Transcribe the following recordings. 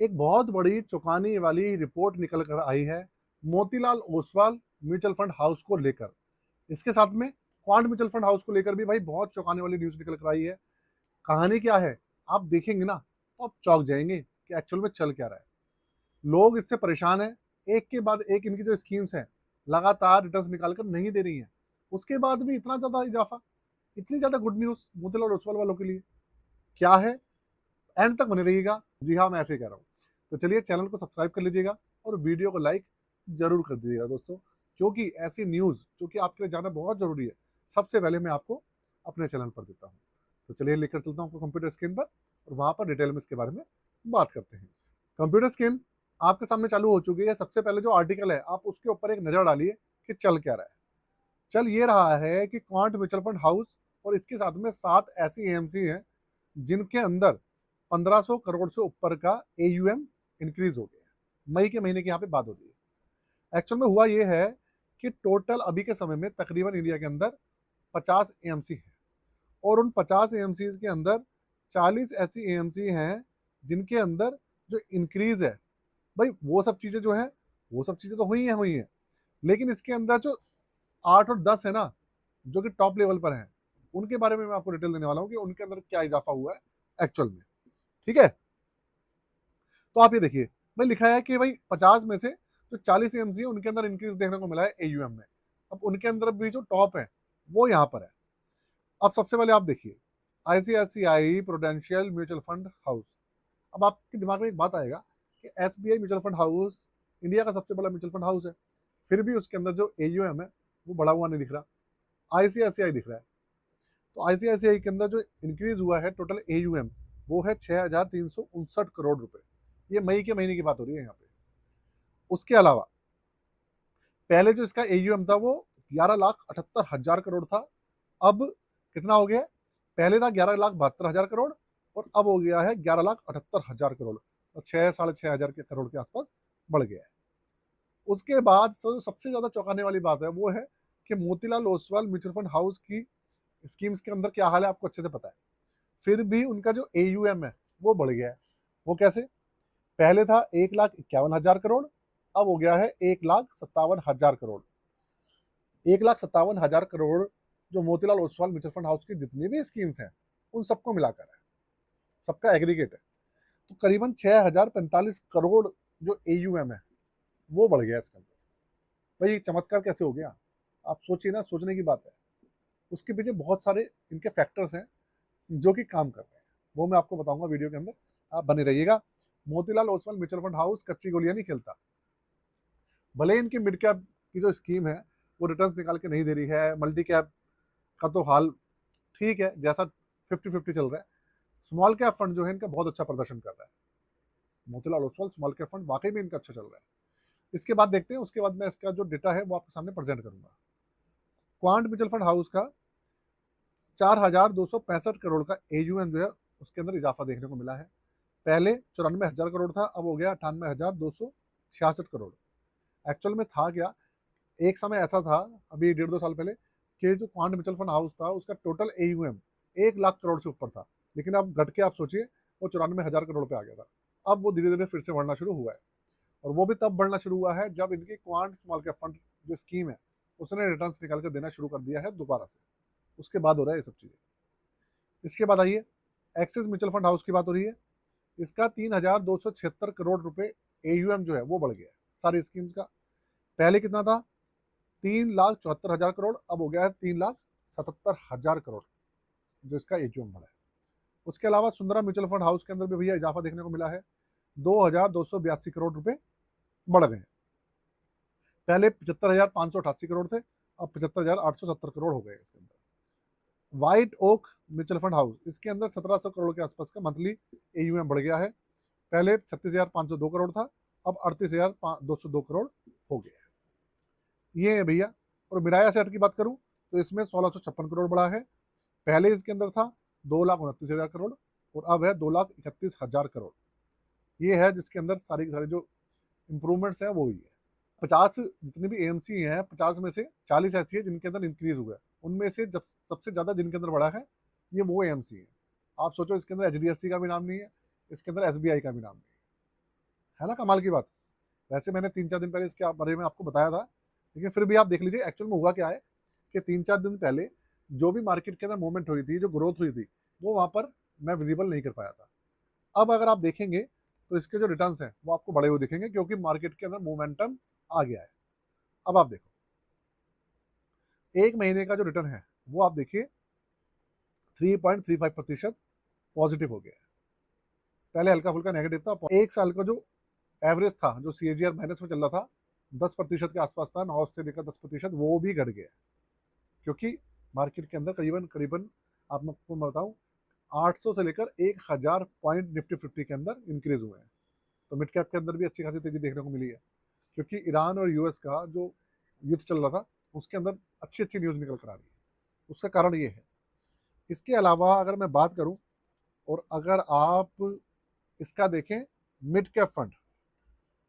एक बहुत बड़ी चौंकाने वाली रिपोर्ट निकल कर आई है Motilal Oswal mutual fund house को लेकर। इसके साथ में क्वांट म्यूचुअल फंड हाउस को लेकर भी भाई बहुत चौंकाने वाली न्यूज़ निकल कर आई है। कहानी क्या है? आप देखेंगे ना तो आप चौंक जाएँगे कि एक्चुअल में चल क्या रहा है। लोग इससे परेशान हैं, एक के बाद एक इनकी जो स्कीम्स हैं, लगातार रिटर्न्स निकाल कर नहीं दे रही हैं। उसके बाद भी इतना ज़्यादा इज़ाफ़ा, इतनी ज़्यादा गुड न्यूज़ मोतीलाल ओसवाल वालों के लिए, क्या है? एंड तक बने रहिएगा। जी हाँ, मैं ऐसे ही कह रहा हूँ। तो चलिए चैनल को सब्सक्राइब कर लीजिएगा और वीडियो को लाइक ज़रूर कर दीजिएगा दोस्तों, क्योंकि ऐसी न्यूज़ जो कि आपके लिए जानना बहुत ज़रूरी है, सबसे पहले मैं आपको अपने चैनल पर देता हूँ। तो चलिए लेकर चलता हूँ आपको कंप्यूटर स्क्रीन पर और वहाँ पर डिटेल में इसके बारे में बात करते हैं। कंप्यूटर स्क्रीन आपके सामने चालू हो चुकी है। सबसे पहले जो आर्टिकल है, आप उसके ऊपर एक नज़र डालिए कि चल क्या रहा है। चल ये रहा है कि क्वांट म्यूचुअल फंड हाउस और इसके साथ में 7 ऐसी एएमसी हैं, जिनके अंदर 1500 करोड़ से ऊपर का एयूएम इंक्रीज हो गया है। मई के महीने की यहाँ पे बात हो रही है। एक्चुअल में हुआ ये है कि टोटल अभी के समय में तकरीबन इंडिया के अंदर 50 एएमसी है और उन 50 एएमसी के अंदर 40 ऐसी एएमसी हैं जिनके अंदर जो इंक्रीज है, भाई वो सब चीजें जो है, वो सब चीजें तो हुई हैं, लेकिन इसके अंदर जो 8 और 10 है ना, जो कि टॉप लेवल पर हैं, उनके बारे में मैं आपको डिटेल देने वाला हूँ कि उनके अंदर क्या इजाफा हुआ है एक्चुअल में। ठीक है, तो आप ये देखिए, भाई लिखा है कि भाई 50 में से जो 40 एएमसी है उनके अंदर इंक्रीज देखने को मिला है एयूएम में। अब उनके अंदर भी जो टॉप है वो यहाँ पर है। अब सबसे पहले आप देखिए ICICI prudential mutual fund house. अब आपके दिमाग में एक बात आएगा कि SBI mutual fund house India का सबसे बड़ा म्यूचुअल फंड हाउस है, फिर भी उसके अंदर जो एयूएम है वो बढ़ा हुआ नहीं दिख रहा, आईसीआईसीआई दिख रहा है। तो आईसीआईसीआई के अंदर जो इंक्रीज हुआ है टोटल एयूएम, वो है 6,359 करोड़ रुपए। ये मई के महीने की बात हो रही है यहाँ पे। उसके अलावा पहले जो इसका एयूएम था वो 11,78,000 करोड़ था। अब कितना हो गया? पहले था 11,72,000 करोड़ और अब हो गया है 11,78,000 करोड़, और 6 साढ़े 6 हजार के करोड़ के आसपास बढ़ गया है। उसके बाद सबसे ज्यादा चौंकाने वाली बात है वो है कि Motilal Oswal mutual fund house की स्कीम्स के अंदर क्या हाल है आपको अच्छे से पता है। फिर भी उनका जो एयूएम है वो बढ़ गया है। वो कैसे? पहले था 1,51,000 करोड़, अब हो गया है 1,57,000 करोड़। 1,57,000 करोड़ जो Motilal Oswal mutual fund house की जितनी भी स्कीम्स हैं उन सबको मिलाकर है, सबका एग्रीगेट है। तो करीबन 6,045 करोड़ जो एयूएम है वो बढ़ गया इसके अंदर। भाई चमत्कार कैसे हो गया? आप सोचिए ना, सोचने की बात है। उसके पीछे बहुत सारे इनके फैक्टर्स हैं जो कि काम कर रहे हैं, वो मैं आपको बताऊंगा वीडियो के अंदर, आप बने रहिएगा। Motilal Oswal mutual fund house कच्ची गोलियां नहीं खेलता। भले इनकी मिड कैप की जो स्कीम है वो रिटर्न्स निकाल के नहीं दे रही है, मल्टी कैप का तो हाल ठीक है, जैसा 50-50 चल रहा है। स्मॉल कैप फंड जो है इनका बहुत अच्छा प्रदर्शन कर रहा है। Motilal Oswal small cap fund वाकई में इनका अच्छा चल रहा है। इसके बाद देखते हैं, उसके बाद मैं इसका जो डेटा है वो आपके सामने प्रेजेंट करूंगा। क्वांट म्यूचुअल फंड हाउस का 4,265 करोड़ का एयूएम जो है उसके अंदर इजाफा देखने को मिला है। पहले 94,000 करोड़ था, अब हो गया 98,266 करोड़। एक्चुअल में था क्या, एक समय ऐसा था अभी 1.5-2 साल पहले कि जो क्वांट म्यूचुअल फंड हाउस था उसका टोटल एयूएम 1 लाख करोड़ से ऊपर था, लेकिन अब घट के आप सोचिए वो 94,000 करोड़ पे आ गया था। अब वो धीरे धीरे फिर से बढ़ना शुरू हुआ है, और वो भी तब बढ़ना शुरू हुआ है जब इनकी क्वांट स्मॉल कैप फंड जो स्कीम है उसने रिटर्न्स निकाल कर देना शुरू कर दिया है दोबारा से। उसके बाद हो रहा है ये सब चीज़ें। इसके बाद आइए एक्सिस म्यूचुअल फंड हाउस की बात हो रही है। इसका 3,276 करोड़ रुपए एयूएम जो है वो बढ़ गया है सारी स्कीम्स का। पहले कितना था? 3,74,000 करोड़, अब हो गया है 3,77,000 करोड़ जो इसका एटीएम बढ़ा है। उसके अलावा सुंदरा म्यूचुअल फंड हाउस के अंदर भी भैया इजाफा देखने को मिला है। 2,282 करोड़ रुपए बढ़ गए हैं। पहले 75,588 करोड़ थे, अब 75,870 करोड़ हो गए इसके अंदर। White Oak mutual fund house, इसके अंदर 1,700 करोड़ के आसपास का मंथली एयूएम बढ़ गया है। पहले 36,502 करोड़ था, अब 38,202 करोड़ हो गया है। ये है भैया। और मिराया सेट की बात करूं तो इसमें 1,656 करोड़ बढ़ा है। पहले इसके अंदर था 2,29,000 करोड़ और अब है 2,31,000 करोड़। ये है जिसके अंदर सारी की सारी जो इंप्रूवमेंट्स है वो ही है। 50 जितनी भी एएमसी हैं, 50 में से 40 ऐसी है जिनके अंदर इंक्रीज हुआ है। उनमें से जब सबसे ज्यादा जिनके अंदर बढ़ा है वो एएमसी है। आप सोचो, इसके अंदर एचडीएफसी का भी नाम नहीं है, इसके अंदर एसबीआई का भी नाम नहीं है। है ना कमाल की बात। वैसे मैंने 3-4 दिन पहले इसके बारे में आपको बताया था, लेकिन फिर भी आप देख लीजिए एक्चुअल में हुआ क्या है कि 3-4 दिन पहले जो भी मार्केट के अंदर मूवमेंट हुई थी, जो ग्रोथ हुई थी, वो वहाँ पर मैं विजिबल नहीं कर पाया था। अब अगर आप देखेंगे तो इसके जो रिटर्न्स हैं वो आपको बड़े हुए दिखेंगे, क्योंकि मार्केट के अंदर मोमेंटम आ गया है। अब आप देखो 1 महीने का जो रिटर्न है वो आप देखिए 3.35% पॉजिटिव हो गया है। पहले हल्का फुल्का नेगेटिव था। 1 साल का जो एवरेज था, जो सीएजीआर माइनस में चल रहा था, 10% के आसपास था, 9 से लेकर 10%, वो भी घट गया, क्योंकि मार्केट के अंदर करीबन करीबन आप आपको मैं बताऊं 800 से लेकर 1000 पॉइंट निफ्टी 50 के अंदर इंक्रीज हुए हैं। तो मिड कैप के अंदर भी अच्छी खासी तेजी देखने को मिली है, क्योंकि ईरान और यूएस का जो युद्ध चल रहा था उसके अंदर अच्छी अच्छी न्यूज़ निकल कर आ रही है। उसका कारण ये है। इसके अलावा अगर मैं बात करूं, और अगर आप इसका देखें mid cap fund,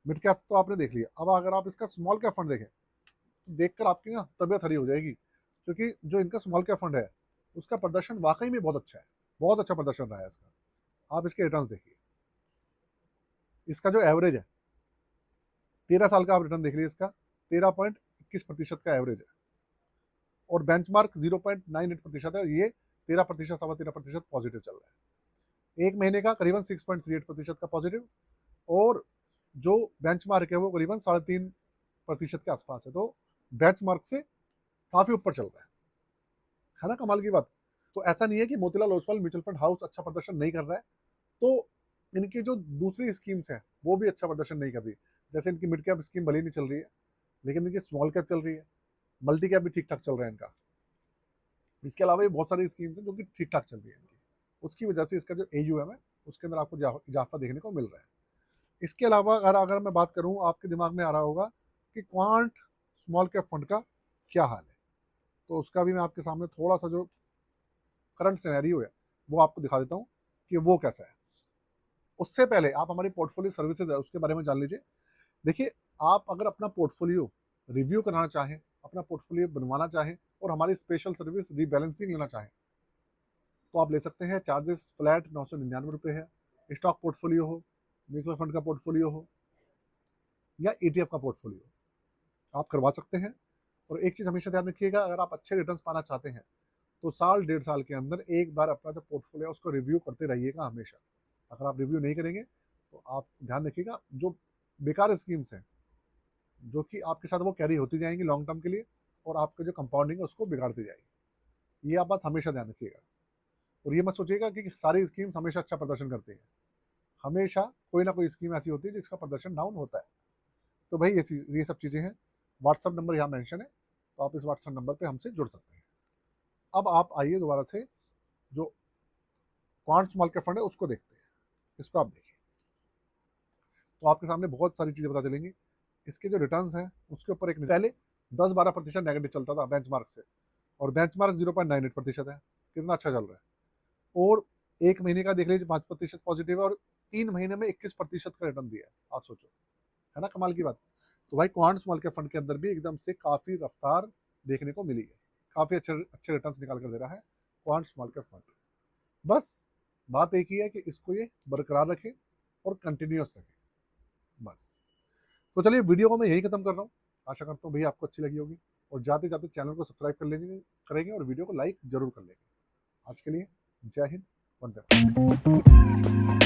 mid cap तो आपने देख लिया, अब अगर आप इसका स्मॉल कैप फंड देखें तो देखकर आपकी ना तबियत हरी हो जाएगी, क्योंकि जो इनका स्मॉल कैप फंड है उसका प्रदर्शन वाकई में बहुत अच्छा है, बहुत अच्छा प्रदर्शन रहा है इसका। आप इसके रिटर्न्स देखिए, इसका जो एवरेज है 13 साल का आप रिटर्न देख लीजिए, इसका 13.21% का एवरेज है, और बेंचमार्क 0.98% है, और ये 13%, 13.25% पॉजिटिव चल रहा है। 1 महीने का करीबन 6.38% का पॉजिटिव, और जो बेंचमार्क है वो करीबन 3.5% के आसपास है। तो बेंचमार्क से काफी ऊपर चल रहा है ना कमाल की बात। तो ऐसा नहीं है कि Motilal Oswal mutual fund house अच्छा प्रदर्शन नहीं कर रहा है, तो इनकी जो दूसरी स्कीम्स हैं वो भी अच्छा प्रदर्शन नहीं कर रही। जैसे इनकी मिड कैप स्कीम भले नहीं चल रही है, लेकिन इनकी स्मॉल कैप चल रही है, मल्टी कैप भी ठीक ठाक चल रहा है इनका। इसके अलावा भी बहुत सारी स्कीम्स हैं जो कि ठीक ठाक चल रही है इनकी, उसकी वजह से इसका जो AUM है उसके अंदर आपको इजाफा देखने को मिल रहा है। इसके अलावा अगर अगर मैं बात करूं, आपके दिमाग में आ रहा होगा कि क्वांट स्मॉल कैप फंड का क्या हाल है, तो उसका भी मैं आपके सामने थोड़ा सा जो करंट सिनेरियो है वो आपको दिखा देता हूँ कि वो कैसा है। उससे पहले आप हमारी पोर्टफोलियो सर्विसेज है उसके बारे में जान लीजिए। देखिए, आप अगर अपना पोर्टफोलियो रिव्यू कराना चाहें, अपना पोर्टफोलियो बनवाना चाहें, और हमारी स्पेशल सर्विस रीबैलेंसिंग लेना चाहें, तो आप ले सकते हैं। चार्जेस फ्लैट 999 रुपये है। स्टॉक पोर्टफोलियो हो, म्यूचुअल फंड का पोर्टफोलियो हो, या ETF का पोर्टफोलियो, आप करवा सकते हैं। और एक चीज़ हमेशा ध्यान रखिएगा, अगर आप अच्छे रिटर्न्स पाना चाहते हैं तो साल 1.5 साल के अंदर एक बार अपना जो पोर्टफोलियो है उसको रिव्यू करते रहिएगा हमेशा। अगर आप रिव्यू नहीं करेंगे तो आप ध्यान रखिएगा, जो बेकार स्कीम्स हैं जो कि आपके साथ वो कैरी होती जाएंगी लॉन्ग टर्म के लिए, और आपका जो कंपाउंडिंग है उसको बिगाड़ती जाएगी। ये आप बात हमेशा ध्यान रखिएगा, और ये मत सोचिएगा कि सारी स्कीम्स हमेशा अच्छा प्रदर्शन करती हैं। हमेशा कोई ना कोई स्कीम ऐसी होती है जिसका प्रदर्शन डाउन होता है। तो भाई ये सब चीज़ें हैं। व्हाट्सअप नंबर यहाँ मेंशन है, तो आप इस व्हाट्सअप नंबर पे हमसे जुड़ सकते हैं। अब आप आइए दोबारा से जो क्वांट स्मॉल कैप फंड है उसको देखते हैं। इसको आप देखिए तो आपके सामने बहुत सारी चीज़ें पता चलेंगी। इसके जो रिटर्न्स हैं उसके ऊपर एक पहले 10-12% नेगेटिव चलता था बेंचमार्क से, और बेंचमार्क 0.98% है। कितना अच्छा चल रहा है। और 1 महीने का देख लीजिए 5% पॉजिटिव है, और 3 महीने में 21% का रिटर्न दिया है। आप सोचो, है ना कमाल की बात। तो भाई क्वांट स्मॉल कैप फंड के अंदर भी एकदम से काफ़ी रफ्तार देखने को मिली है, काफ़ी अच्छे अच्छे रिटर्न्स निकाल कर दे रहा है क्वांट स्मॉल कैप फंड। बस बात एक ही है कि इसको ये बरकरार रखें और कंटिन्यूस रखें, बस। तो चलिए वीडियो को मैं यही खत्म कर रहा हूँ। आशा करता हूँ भैया आपको अच्छी लगी होगी, और जाते जाते चैनल को सब्सक्राइब कर लेंगे करेंगे, और वीडियो को लाइक जरूर कर लेंगे। आज के लिए जय हिंद, वंदे मातरम।